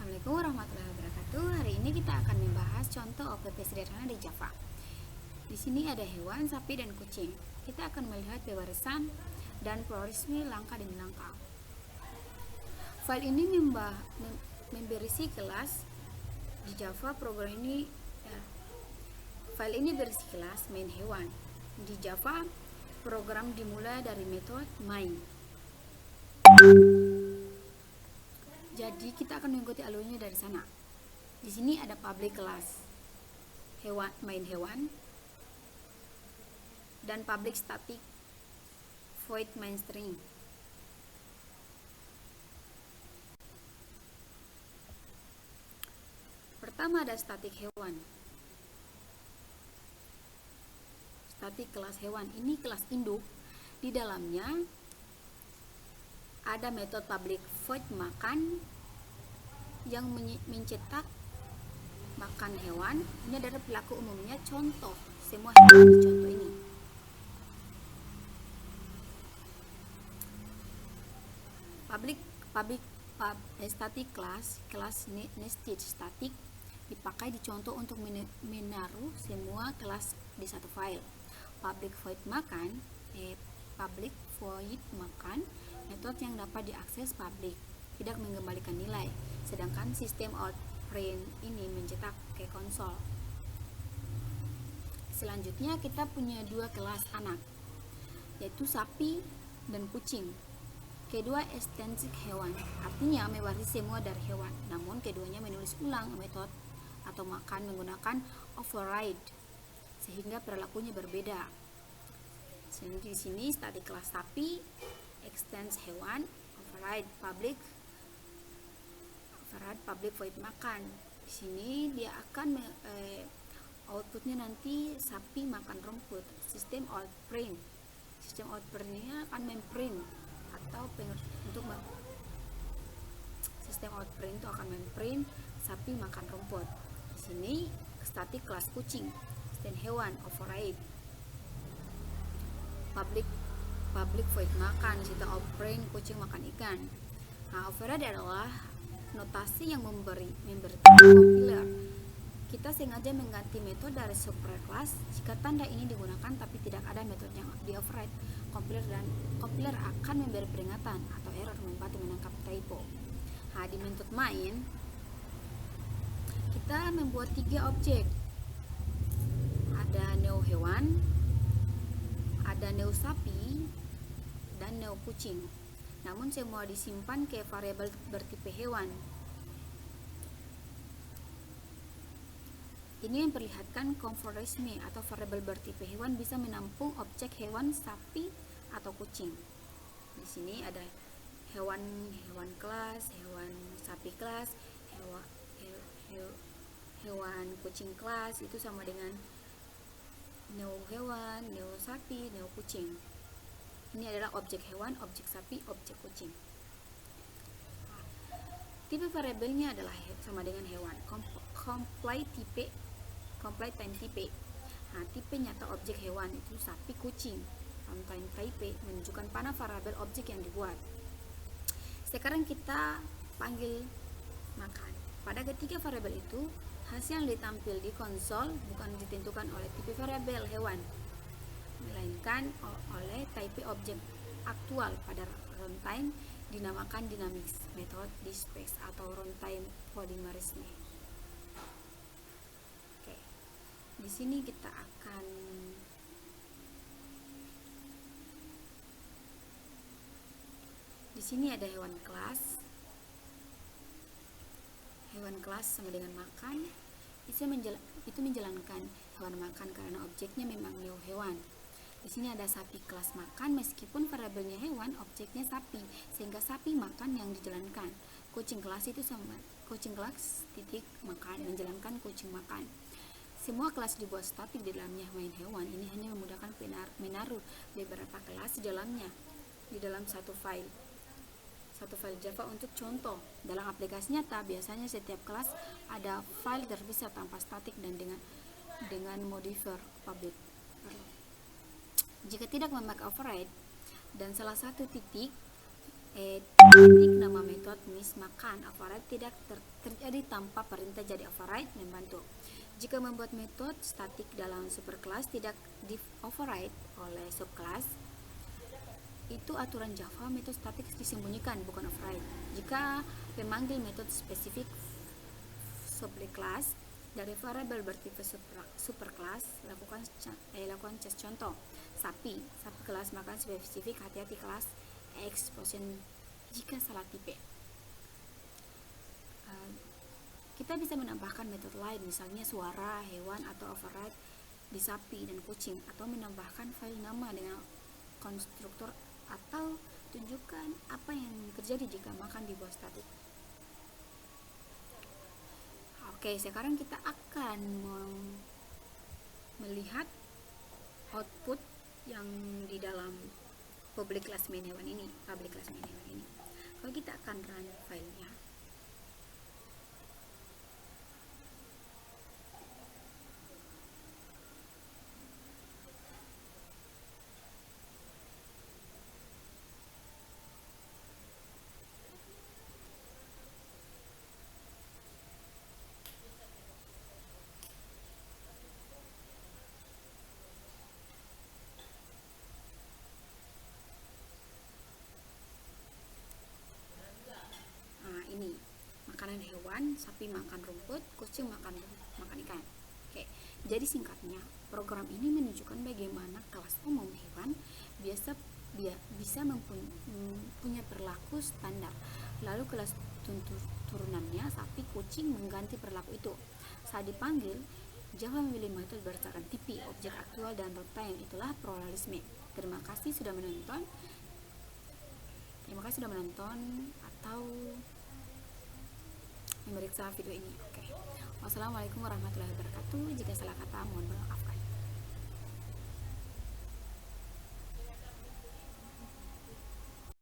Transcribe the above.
Assalamualaikum warahmatullahi wabarakatuh. Hari ini kita akan membahas contoh OPP sederhana di Java. Di sini ada hewan, sapi, dan kucing. Kita akan melihat barisan dan progresnya langkah demi langkah. File ini berisi kelas di Java. File ini berisi kelas main hewan. Di Java, program dimulai dari metode main. Jadi kita akan mengikuti alurnya dari sana. Di sini ada public class hewan, main hewan, dan public static void main string. Pertama ada static hewan. Static kelas hewan ini kelas induk. Di dalamnya ada metode public void makan yang mencetak makan hewan. Ini adalah perilaku umumnya, contoh semua hewan di contoh ini. Static kelas nested static dipakai di contoh untuk menaruh semua kelas di satu file. Public void makan metode yang dapat diakses publik, tidak mengembalikan nilai, sedangkan sistem outprint ini mencetak ke konsol. Selanjutnya kita punya dua kelas anak, yaitu sapi dan kucing. Kedua ekstensi hewan, artinya mewarisi semua dari hewan, namun keduanya menulis ulang metode atau makan menggunakan override, sehingga perilakunya berbeda. Selanjutnya di sini static kelas sapi, extends hewan, override public void makan. Di sini dia akan outputnya nanti sapi makan rumput. Sistem outprintnya akan memprint atau sistem outprint itu akan memprint sapi makan rumput. Di sini static kelas kucing, extend hewan, override public void makan, sistem outprint kucing makan ikan. Nah, override adalah notasi yang memberi compiler. Kita sengaja mengganti metode dari superclass jika tanda ini digunakan tapi tidak ada metode yang di override. Compiler akan memberi peringatan atau error membantu menangkap typo. Nah, di metode main kita membuat 3 objek. Ada neo hewan, ada neo sapi, dan neo kucing. Namun semua disimpan ke variabel bertipe hewan. Ini memperlihatkan conformisme atau variabel bertipe hewan bisa menampung objek hewan, sapi, atau kucing. Di sini ada hewan kelas, hewan sapi kelas, hewan kucing kelas, itu sama dengan neo hewan, neo sapi, neo kucing. Ini adalah objek hewan, objek sapi, objek kucing. Tipe variabelnya adalah sama dengan hewan. Complete time type. Nah, tipe nyata objek hewan itu sapi, kucing. Runtime type menunjukkan mana variabel objek yang dibuat. Sekarang kita panggil makan. Pada ketiga variabel itu, hasil yang ditampil di konsol bukan ditentukan oleh tipe variabel hewan, melainkan oleh type objek aktual. Pada runtime dinamakan dynamics method displays atau runtime polymerase. Oke. Di sini kita akan ada hewan kelas. Hewan kelas sama dengan makan. Itu menjalankan hewan makan karena objeknya memang neo hewan. Di sini ada sapi kelas makan, meskipun variabelnya hewan, objeknya sapi, sehingga sapi makan yang dijalankan. Kucing kelas itu sama, kucing kelas titik makan menjalankan kucing makan. Semua kelas dibuat statik di dalamnya main hewan. Ini hanya memudahkan menaruh beberapa kelas di dalamnya di dalam satu file Java untuk contoh. Dalam aplikasi nyata biasanya setiap kelas ada file terpisah tanpa statik dan dengan modifier public. Jika tidak memakai override dan salah satu titik Teknik nama metode miss makan override tidak terjadi tanpa perintah jadi override membantu. Jika membuat metode statik dalam superclass tidak di override oleh subclass, itu aturan Java metode statik disembunyikan bukan override. Jika pemanggil metode spesifik subclass dari variabel bertipe superclass, lakukan case contoh. Sapi kelas makan spesifik, hati-hati kelas expression jika salah tipe. Kita bisa menambahkan metode lain, misalnya suara, hewan, atau override di sapi dan kucing, atau menambahkan file nama dengan konstruktor, atau tunjukkan apa yang terjadi jika makan di bawah statik. Oke, sekarang kita akan melihat output yang di dalam public class main hewan ini. Kalau kita akan run filenya, ini makanan hewan, sapi makan rumput, kucing makan ikan. Oke, jadi singkatnya program ini menunjukkan bagaimana kelas umum hewan bisa mempunyai perilaku standar, lalu kelas turunannya sapi, kucing mengganti perilaku itu. Saat dipanggil, Java memilih metode berdasarkan tipe, objek aktual, dan runtime. Itulah pluralisme. Terima kasih sudah menonton atau memeriksa video ini. Oke. Wassalamualaikum warahmatullahi wabarakatuh. Jika salah kata mohon maaf.